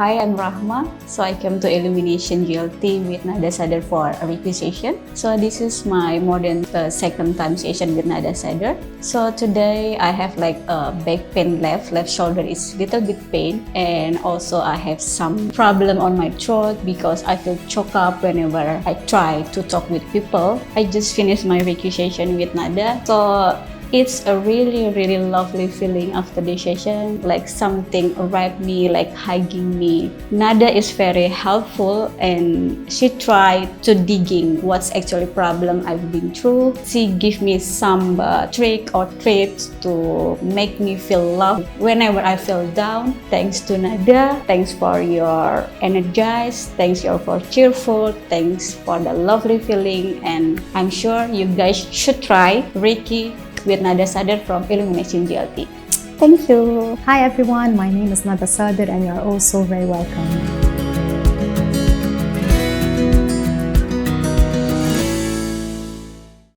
Hi, I'm Rahma. So I came to Illumination GLT with Nada Sadar for a Reiki session. So this is my more than the second time session with Nada Sadar. So today I have like a back pain left shoulder is little bit pain, and also I have some problem on my throat because I feel choked up whenever I try to talk with people. I just finished my Reiki session with Nada. So it's a really lovely feeling after the session, like something wrapped me, like hugging me. Nada is very helpful and she tried to digging what's actually problem I've been through. She give me some trick or tips to make me feel loved whenever I feel down. Thanks to Nada, thanks for your energize, thanks for cheerful, thanks for the lovely feeling, and I'm sure you guys should try Reiki with Nada Sadar from Illumination GLT. Thank you. Hi everyone, my name is Nada Sadar and you're also very welcome.